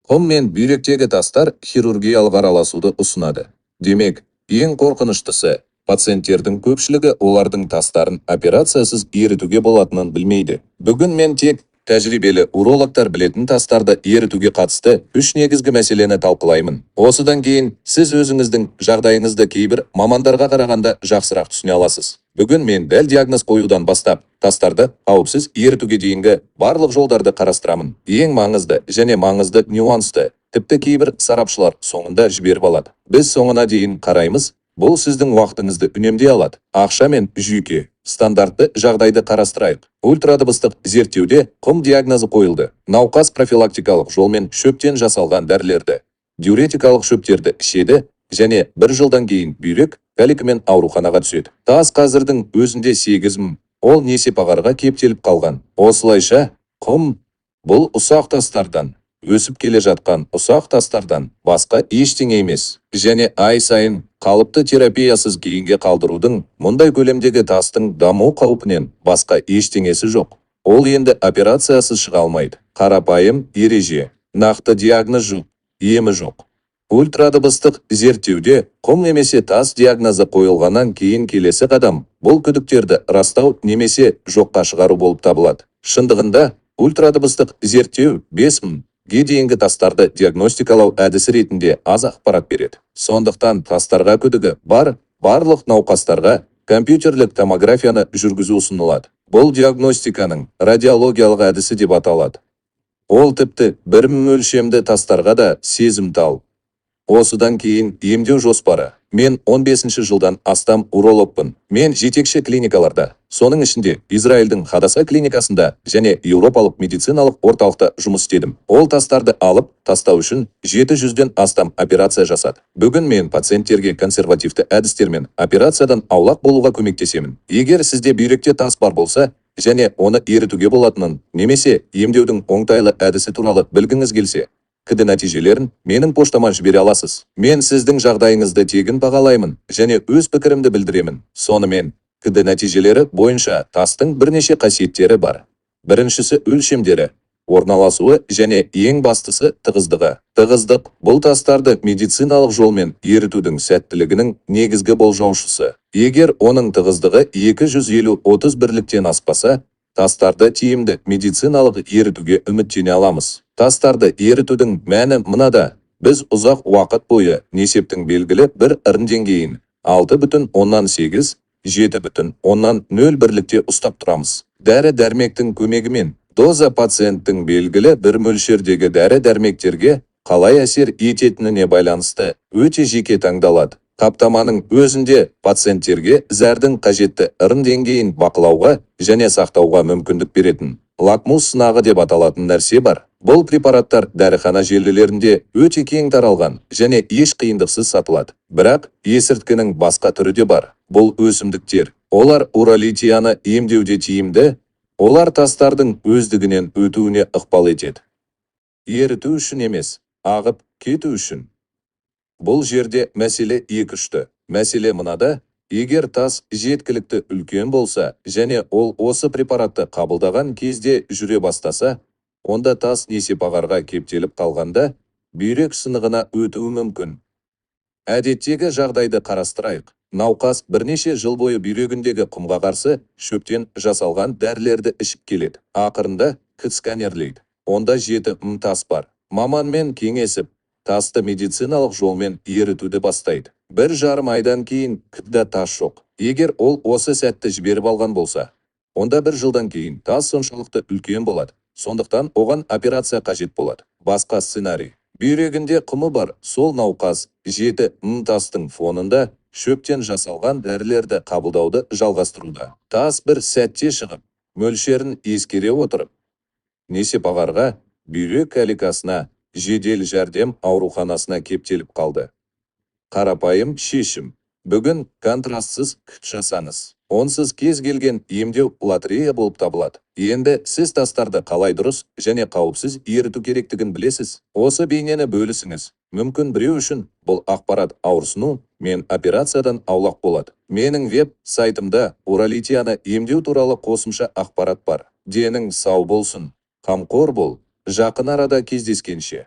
Құм мен бүйректегі тастар хирургиялық араласуды ұсынады. Демек, ең қорқыныштысы, пациенттердің көпшілігі олардың тастарын операциясыз ерітуге болатынын білмейді. Бүгін мен тек тәжірибелі урологтар білетін тастарды ерітуге қатысты үш негізгі мәселені талқылаймын. Осыдан кейін сіз өзіңіздің жағдайыңызды кейбір мамандарға қарағанда жақсырақ түсіне аласыз. Бүгін мен дәл диагноз қоюдан бастап, тастарды қауіпсіз ерітуге дейінгі барлық жолдарды қарастырамын. Ең маңызды және маңызды нюансты тіпті кейбір сарапшылар соңында жіберіп алады. Біз соңына дейін қараймыз. Бұл сіздің уақытыңызды үнемдей алады. Ақша мен жүйке. Стандартты жағдайды қарастырайық. Ультрадыбыстық зерттеуде құм диагнозы қойылды. Науқас профилактикалық жолмен шөптен жасалған дәрілерді, диуретикалық шөптерді ішеді және бір жылдан кейін бүйрек каликімен ауруханаға түседі. Тас қазірдің өзінде 8 мың. Ол несепағарға кептеліп қалған. Осылайша, құм бұл ұсақ тастардан, өсіп келе жатқан ұсақ тастардан басқа ештеңе емес. Және ай сайын қалыпты терапиясыз кейінге қалдырудың мұндай көлемдегі тастың даму қаупінен басқа ештеңесі жоқ. Ол енді операциясыз шыға алмайды. Қарапайым ереже. Нақты диагноз жоқ, емі жоқ. Ультрадыбыстық зерттеуде құм немесе тас диагнозы қойылғаннан кейін келесі қадам бұл күдіктерді растау немесе жоққа шығару болып табылады. Шындығында, ультрадыбыстық зерттеу 5000-ге дейінгі тастарды диагностикалау әдісі ретінде аз ақпарат береді. Сондықтан тастарға күдігі барлық науқастарға компьютерлік томографияны жүргізу ұсынылады. Бұл диагностиканың радиологиялық әдісі деп аталады. Ол тіпті бір мөлшемді тастарға да сезімтал. Осыдан кейін емдеу жоспары. Мен 15 жылдан астам урологпын. Мен жетекші клиникаларда, соның ішінде Израильдің Хадаса клиникасында және Еуропалық медициналық орталықта жұмыс істедім. Ол тастарды алып тастау үшін 700-ден астам операция жасады. Бүгін мен пациенттерге консервативті әдістермен операциядан аулақ болуға көмектесемін. Егер сізде бүйректе тас бар болса және оны ерітуге болатынын, немесе емдеудің оңтайлы әдісі туралы білгіңіз келсе, кіді нәтижелерін менің поштама жібере аласыз. Мен сіздің жағдайыңызды тегін бағалаймын және өз пікірімді білдіремін. Сонымен, кіді нәтижелері бойынша тастың бірнеше қасиеттері бар. Біріншісі өлшемдері, орналасуы және ең бастысы тығыздығы. Тығыздық бұл тастарды медициналық жолмен ерітудің сәттілігінің негізгі болжаушысы. Егер оның тығыздығы 250-30 бірліктен аспаса, тастарды тиімді медициналық ерітуге үміттене аламыз. Тастарды ерітудің мәні мынада. Біз ұзақ уақыт бойы несептің белгілі бір ірін деңгейін 6,8-7,0 бірлікте ұстап тұрамыз. Дәрі-дәрмектің көмегімен доза пациенттің белгілі бір мөлшердегі дәрі-дәрмектерге қалай әсер ететініне байланысты өте жеке таңдалады. Қаптаманың өзінде пациенттерге зәрдің қажетті ірін деңгейін бақылауға және сақтауға мүмкіндік беретін лакмус сынағы деп аталатын нәрсе бар. Бұл препараттар дәріхана желілерінде өте кең таралған және еш қиындықсыз сатылады. Бірақ есірткінің басқа түрі де бар. Бұл өсімдіктер. Олар уролитияны емдеуде тиімді. Олар тастардың өздігінен өтуіне ықпал етеді. Еріту үшін емес, ағып кету үшін. Бұл жерде мәселе екішті. Мәселе мынада, егер тас жеткілікті үлкен болса және ол осы препаратты қабылдаған кезде жүре бастаса, онда тас несепағарға кептеліп қалғанда бүйрек сынығына өтуі мүмкін. Әдеттегі жағдайды қарастырайық. Науқас бірнеше жыл бойы бүйрегіндегі құмға қарсы шөптен жасалған дәрілерді ішіп келеді. Ақырында КТ сканерлейді. Онда 7 тас бар. Маманмен кеңесіп, тасты медициналық жолмен ерітуді бастайды. 1,5 айдан кейін КТ-да тас жоқ. Егер ол осы сәтті жіберіп алған болса, онда 1 жылдан кейін тас соншалықты үлкен болады. Сондықтан оған операция қажет болады. Басқа сценарий. Бүйрегінде құмы бар, сол науқас 7 тастың фонында шөптен жасалған дәрілерді қабылдауды жалғастыруда. Тас бір сәтте шығып, мөлшерін ескере отырып, несепағарға бүйрек каликасына жедел жәрдем ауруханасына кептеліп қалды. Қарапайым шешім. Бүгін контрастсыз КТ жасаңыз. Онсыз кез келген емдеу лотерея болып табылады. Енді сіз тастарды қалай дұрыс және қауіпсіз еріту керектігін білесіз. Осы бейнені бөлісіңіз. Мүмкін біреу үшін бұл ақпарат ауырсыну мен операциядан аулақ болады. Менің веб-сайтымда уролитияны емдеу туралы қосымша ақпарат бар. Денің сау болсын. Қамқор бол. Жақын арада кездескенше.